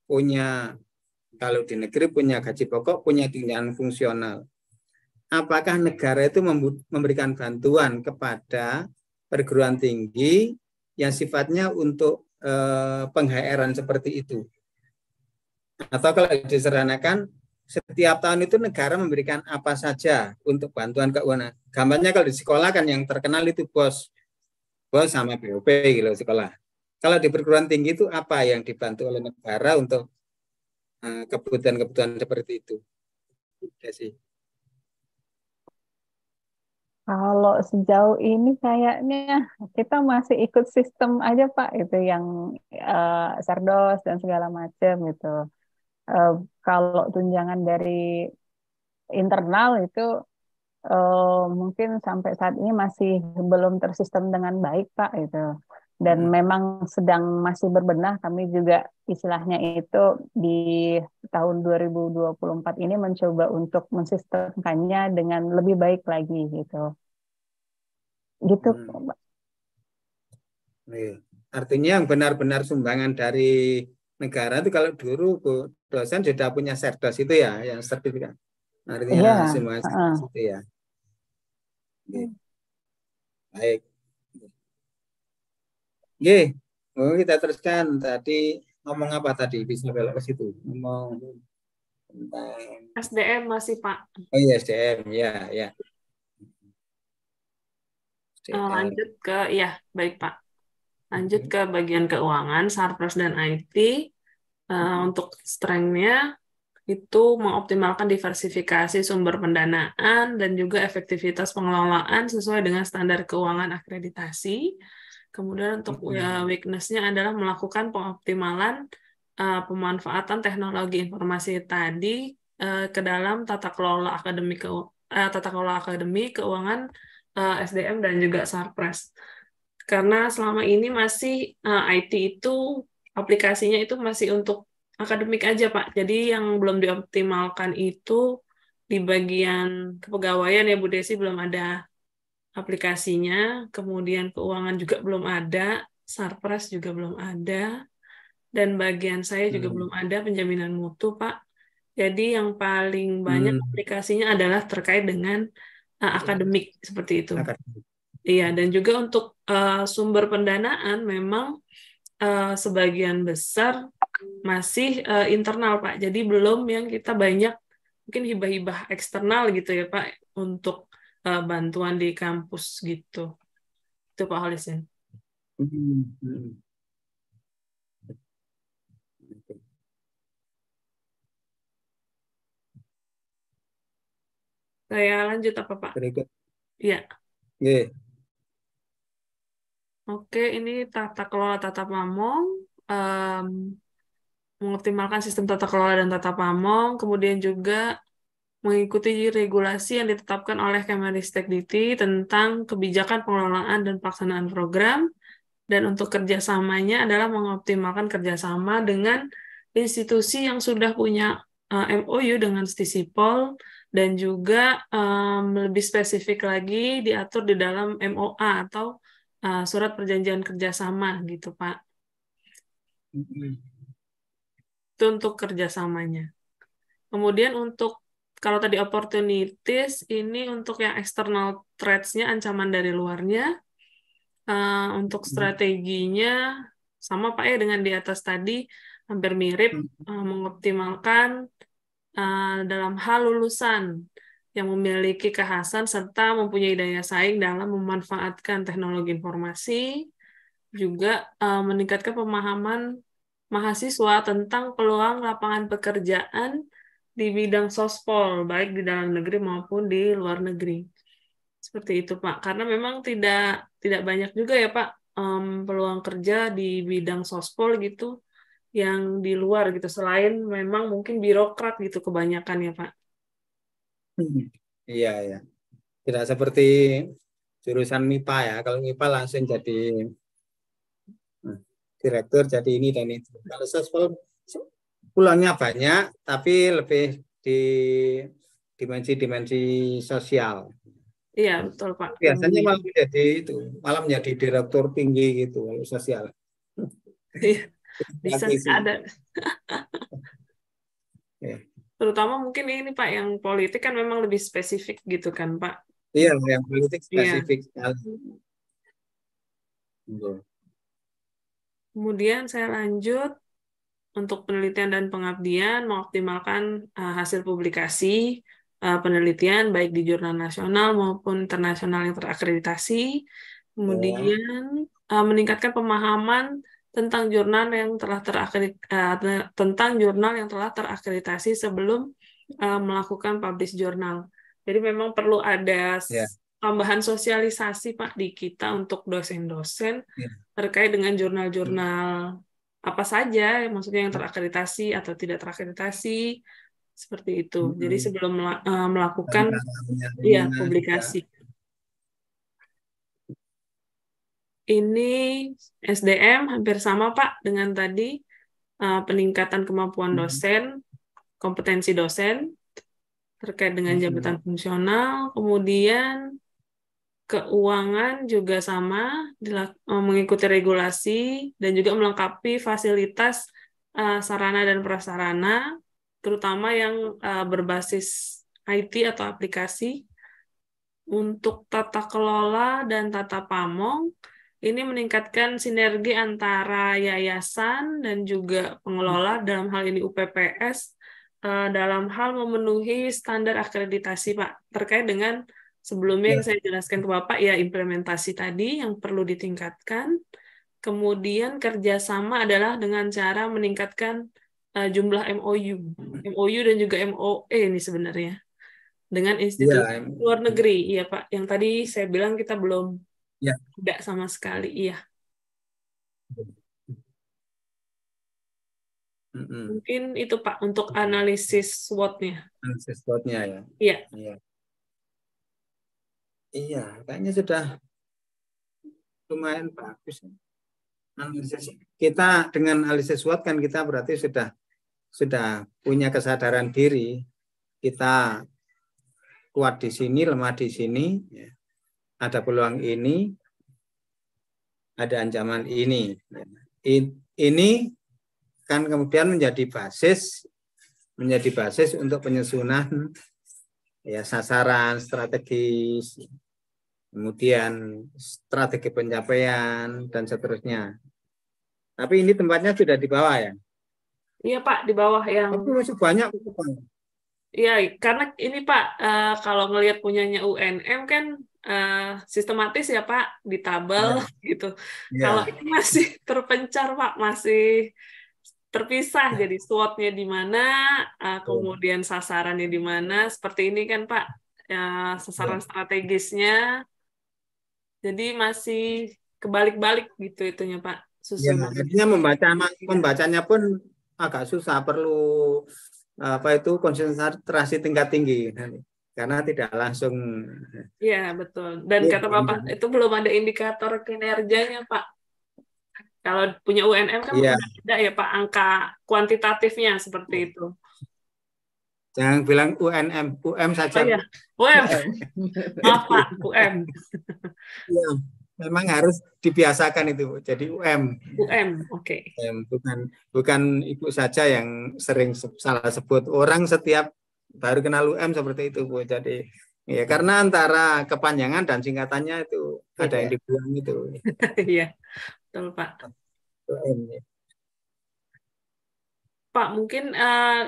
punya, kalau di negeri punya gaji pokok, punya tunjangan fungsional. Apakah negara itu memberikan bantuan kepada perguruan tinggi yang sifatnya untuk peng-HR-an seperti itu? Atau kalau disederhanakan, setiap tahun itu negara memberikan apa saja untuk bantuan keuangan. Gambarnya kalau di sekolah kan yang terkenal itu bos sama BOP gitu sekolah. Kalau di perguruan tinggi itu apa yang dibantu oleh negara untuk kebutuhan-kebutuhan seperti itu? Ya sih. Kalau sejauh ini kayaknya kita masih ikut sistem aja Pak, itu yang serdos dan segala macam gitu. Kalau tunjangan dari internal itu mungkin sampai saat ini masih belum tersistem dengan baik Pak itu. Dan memang sedang masih berbenah, kami juga istilahnya itu di tahun 2024 ini mencoba untuk mensistemkannya dengan lebih baik lagi gitu. Gitu Pak. Artinya yang benar-benar sumbangan dari negara itu kalau dulu dosen sudah punya serdos itu ya, yang sertifikat. Artinya sumbangan serdos itu ya. Baik. Oke, kita teruskan. Tadi ngomong apa tadi? Bisa belok ke situ. Ngomong tentang SDM masih Pak. Oh iya, SDM. Ya. Lanjut ke, ya baik Pak. Lanjut ke bagian keuangan, Sarpras dan IT. Untuk strength-nya itu mengoptimalkan diversifikasi sumber pendanaan dan juga efektivitas pengelolaan sesuai dengan standar keuangan akreditasi. Kemudian untuk weakness-nya adalah melakukan pengoptimalan pemanfaatan teknologi informasi tadi ke dalam tata kelola akademi keuangan SDM dan juga Sarpras. Karena selama ini masih IT itu aplikasinya itu masih untuk akademik aja Pak. Jadi yang belum dioptimalkan itu di bagian kepegawaian ya Bu Desi, belum ada aplikasinya, kemudian keuangan juga belum ada, Sarpras juga belum ada, dan bagian saya juga belum ada penjaminan mutu Pak. Jadi yang paling banyak aplikasinya adalah terkait dengan akademik seperti itu. Iya, dan juga untuk sumber pendanaan memang sebagian besar masih internal Pak. Jadi belum yang kita banyak mungkin hibah-hibah eksternal gitu ya Pak untuk bantuan di kampus gitu. Itu Pak Holisin. Saya lanjut apa Pak? Berikut. Iya. Yeah. Oke, ini tata kelola tata pamong, mengoptimalkan sistem tata kelola dan tata pamong, kemudian juga mengikuti regulasi yang ditetapkan oleh Kemendikbud tentang kebijakan pengelolaan dan pelaksanaan program, dan untuk kerjasamanya adalah mengoptimalkan kerjasama dengan institusi yang sudah punya MOU dengan Stisipol, dan juga lebih spesifik lagi diatur di dalam MOA atau surat perjanjian kerjasama gitu Pak. Itu untuk kerjasamanya. Kemudian untuk kalau tadi opportunities, ini untuk yang external threats-nya, ancaman dari luarnya. Untuk strateginya sama Pak ya dengan di atas tadi, hampir mirip, mengoptimalkan dalam hal lulusan yang memiliki kekhasan serta mempunyai daya saing dalam memanfaatkan teknologi informasi, juga meningkatkan pemahaman mahasiswa tentang peluang lapangan pekerjaan di bidang sospol, baik di dalam negeri maupun di luar negeri. Seperti itu, Pak. Karena memang tidak banyak juga ya, Pak, peluang kerja di bidang sospol gitu yang di luar gitu, selain memang mungkin birokrat gitu kebanyakan ya, Pak. Iya, ya. Tidak seperti jurusan MIPA ya. Kalau MIPA langsung jadi direktur, jadi ini dan itu. Kalau sospol peluangnya banyak, tapi lebih di dimensi-dimensi sosial. Iya, betul, Pak. Biasanya malah menjadi direktur tinggi gitu kalau sosial. Iya, bisa ada. Ya. Terutama mungkin ini Pak, yang politik kan memang lebih spesifik gitu kan Pak. Iya, yang politik spesifik Iya. sekali. Kemudian saya lanjut untuk penelitian dan pengabdian, mengoptimalkan hasil publikasi penelitian baik di jurnal nasional maupun internasional yang terakreditasi. Kemudian meningkatkan pemahaman tentang jurnal yang telah terakreditasi sebelum melakukan publish jurnal. Jadi memang perlu ada tambahan sosialisasi Pak di kita untuk dosen-dosen terkait dengan jurnal-jurnal apa saja, maksudnya yang terakreditasi atau tidak terakreditasi, seperti itu. Jadi sebelum melakukan publikasi. Ini SDM hampir sama Pak dengan tadi, peningkatan kemampuan dosen, kompetensi dosen terkait dengan jabatan fungsional, kemudian keuangan juga sama, mengikuti regulasi dan juga melengkapi fasilitas sarana dan prasarana, terutama yang berbasis IT atau aplikasi. Untuk tata kelola dan tata pamong, ini meningkatkan sinergi antara yayasan dan juga pengelola, dalam hal ini UPPS, dalam hal memenuhi standar akreditasi, Pak. Terkait dengan sebelumnya yang saya jelaskan ke Bapak, ya implementasi tadi yang perlu ditingkatkan. Kemudian kerjasama adalah dengan cara meningkatkan jumlah MOU dan juga MOE ini sebenarnya. Dengan institusi luar negeri, iya Pak. Yang tadi saya bilang kita belum tidak sama sekali, iya. Mungkin itu Pak untuk analisis SWOT-nya. Analisis SWOT-nya ya. Iya. Iya, kayaknya sudah lumayan bagus. Analisis kita dengan analisis SWOT kan kita berarti sudah punya kesadaran diri. Kita kuat di sini, lemah di sini, ada peluang ini, ada ancaman ini. Ini kan kemudian menjadi basis untuk penyusunan ya sasaran strategis, kemudian strategi pencapaian dan seterusnya. Tapi ini tempatnya sudah di bawah ya? Iya Pak, di bawah yang. Tapi masih banyak. Iya, karena ini Pak, kalau ngelihat punyanya UNM kan sistematis ya Pak, di tabel gitu. Kalau ini masih terpencar Pak, masih terpisah. Jadi SWOT-nya di mana, kemudian sasarannya di mana. Seperti ini kan Pak, sasaran strategisnya. Jadi masih kebalik-balik gitu itunya Pak. Ya, artinya membacanya pun agak susah, perlu konsentrasi tingkat tinggi karena tidak langsung. Iya betul. Dan kata Bapak itu belum ada indikator kinerjanya Pak. Kalau punya UNM kan ada ya Pak angka kuantitatifnya seperti itu. Jangan bilang UNM, UM saja. Oh iya, UM. Maaf Pak, UM. Ya, memang harus dibiasakan itu. Jadi UM. UM, oke. Bukan Ibu saja yang sering salah sebut. Orang setiap baru kenal UM seperti itu, Bu. Jadi ya karena antara kepanjangan dan singkatannya itu ada yang dibuang itu. Iya, betul Pak. UM. Pak, mungkin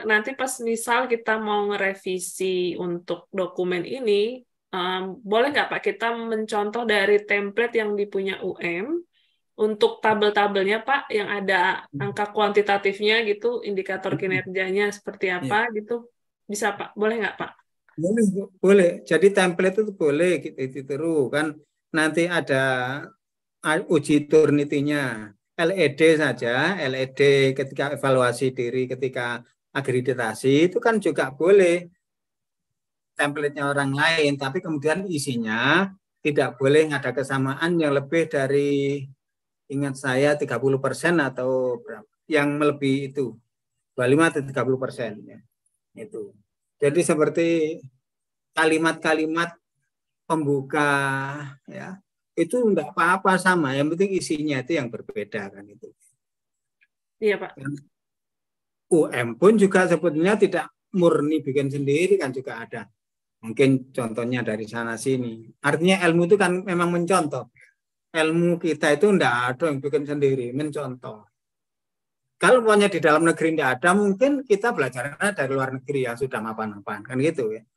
nanti pas misal kita mau ngerevisi untuk dokumen ini, boleh nggak Pak kita mencontoh dari template yang dipunya UM untuk tabel-tabelnya Pak, yang ada angka kuantitatifnya gitu, indikator kinerjanya seperti apa gitu, bisa Pak? Boleh nggak Pak? Boleh. Jadi template itu boleh gitu, ditiru kan. Nanti ada uji Turnitin-nya. LED saja, LED ketika evaluasi diri, ketika akreditasi itu kan juga boleh template-nya orang lain, tapi kemudian isinya tidak boleh ada kesamaan yang lebih dari, ingat saya 30% atau berapa, yang melebihi itu 25 atau 30% ya. Itu. Jadi seperti kalimat-kalimat pembuka ya, itu enggak apa-apa sama, yang penting isinya itu yang berbeda kan itu. Iya Pak. UM pun juga sebetulnya tidak murni bikin sendiri kan juga ada. Mungkin contohnya dari sana sini. Artinya ilmu itu kan memang mencontoh. Ilmu kita itu enggak ada yang bikin sendiri, mencontoh. Kalau pokoknya di dalam negeri enggak ada, mungkin kita belajarnya dari luar negeri yang sudah mapan-mapan kan gitu ya.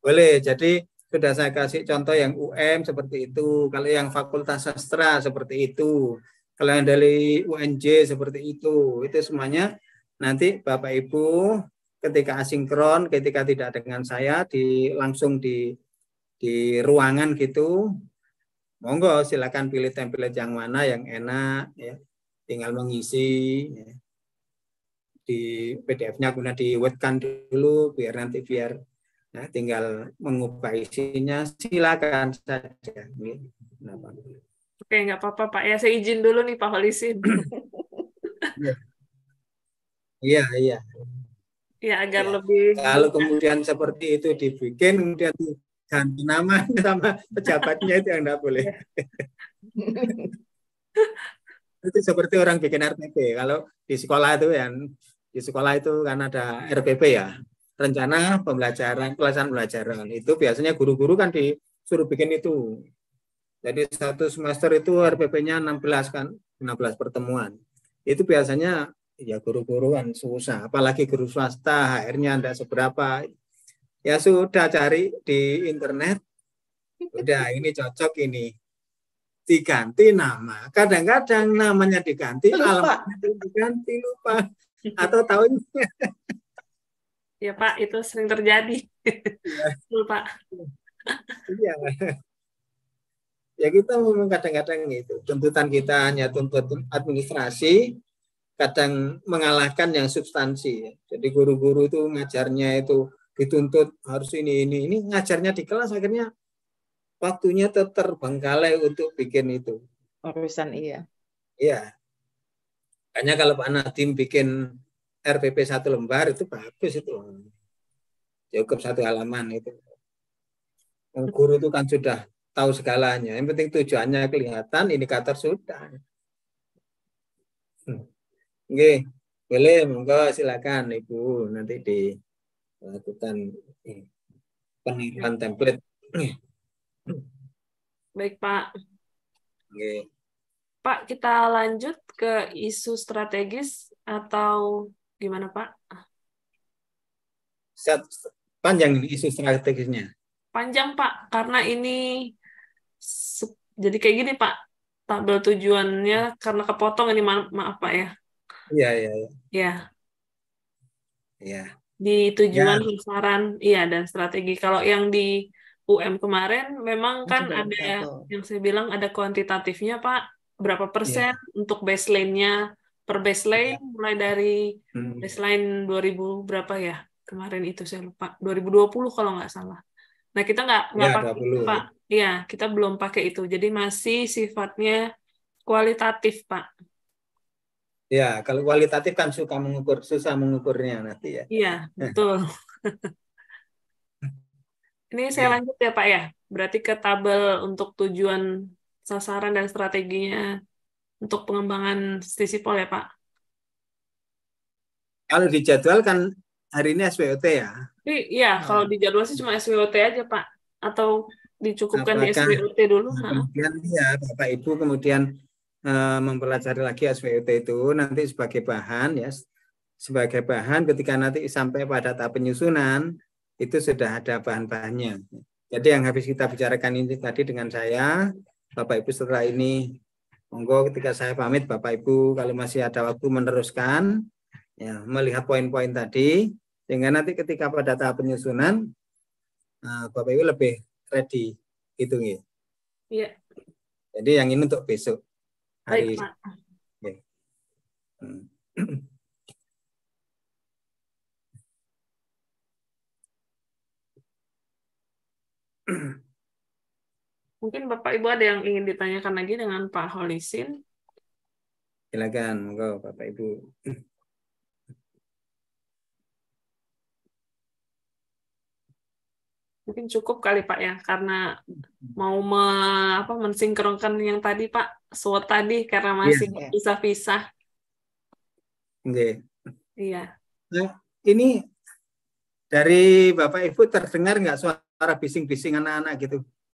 Boleh, jadi sudah saya kasih contoh yang UM seperti itu, kalau yang Fakultas Sastra seperti itu, kalau yang dari UNJ seperti itu semuanya nanti Bapak Ibu ketika asinkron, ketika tidak dengan saya, langsung di ruangan gitu, monggo silakan pilih template yang mana yang enak, ya. Tinggal mengisi ya. Di PDF-nya kemudian di-word-kan dulu biar nah, tinggal mengubah isinya, silakan saja. Oke, nggak apa-apa Pak. Ya, saya izin dulu nih Pak Holisin. Iya. Ya, agar Ya. lebih... Kalau kemudian seperti itu dibikin, kemudian ganti nama sama pejabatnya itu yang tidak boleh. Itu seperti orang bikin RPP. Kalau di sekolah itu kan ada RPP ya. Rencana pelaksanaan pembelajaran itu biasanya guru-guru kan disuruh bikin itu. Jadi satu semester itu RPP-nya 16 kan, 16 pertemuan. Itu biasanya ya guru-guru kan susah, apalagi guru swasta, HR-nya enggak seberapa. Ya sudah cari di internet. Udah ini cocok ini. Diganti nama. Kadang-kadang namanya diganti, alamatnya diganti lupa atau tahunnya. Ya Pak, itu sering terjadi. Betul Pak. Iya. Ya kita memang kadang-kadang itu tuntutan kita hanya tuntutan administrasi, kadang mengalahkan yang substansi. Jadi guru-guru itu ngajarnya itu dituntut harus ini ngajarnya di kelas akhirnya waktunya terbengkalai untuk bikin itu. Urusan iya. Iya. Hanya kalau Pak Nadiem bikin RPP 1 lembar itu bagus itu. Cukup 1 halaman itu. Guru itu kan sudah tahu segalanya. Yang penting tujuannya kelihatan, indikator sudah. Oke, boleh, monggo silakan Ibu nanti dilakukan peniruan template. Baik Pak. Oke. Pak, kita lanjut ke isu strategis atau gimana Pak? Panjang isu strategisnya. Panjang Pak, karena ini jadi kayak gini Pak. Tabel tujuannya karena kepotong ini, maaf Pak ya. Iya. Ya. Di tujuan sasaran, iya, dan strategi. Kalau yang di UM kemarin memang kan ada yang saya bilang ada kuantitatifnya Pak. Berapa persen untuk baseline-nya per baseline mulai dari baseline 2000 berapa ya? Kemarin itu saya lupa. 2020 kalau nggak salah. Nah, kita nggak pakai itu, Pak. Iya, kita belum pakai itu. Jadi masih sifatnya kualitatif, Pak. Ya, kalau kualitatif kan susah mengukurnya nanti ya. Iya, betul. Ini saya lanjut ya, Pak ya. Berarti ke tabel untuk tujuan sasaran dan strateginya untuk pengembangan Stisipol ya, Pak. Kalau dijadwalkan hari ini SWOT ya. Iya, kalau dijadwal sih cuma SWOT aja, Pak. Atau dicukupkan di SWOT dulu. Kemudian ya Bapak Ibu kemudian mempelajari lagi SWOT itu nanti sebagai bahan ya, sebagai bahan ketika nanti sampai pada tahap penyusunan itu sudah ada bahan-bahannya. Jadi yang habis kita bicarakan ini tadi dengan saya, Bapak Ibu setelah ini, monggo ketika saya pamit Bapak Ibu kalau masih ada waktu meneruskan, ya melihat poin-poin tadi, sehingga nanti ketika pada tahap penyusunan, Bapak Ibu lebih ready, gitu nih. Iya. Jadi yang ini untuk besok hari. Baik, Pak. Okay. Mungkin Bapak Ibu ada yang ingin ditanyakan lagi dengan Pak Holisin? Silakan, monggo Bapak Ibu. Mungkin cukup kali Pak ya, karena mau mensinkronkan yang tadi Pak, SWOT tadi karena masih pisah-pisah. Okay. Iya. Nah, ini dari Bapak Ibu terdengar nggak suara bising-bising anak-anak gitu?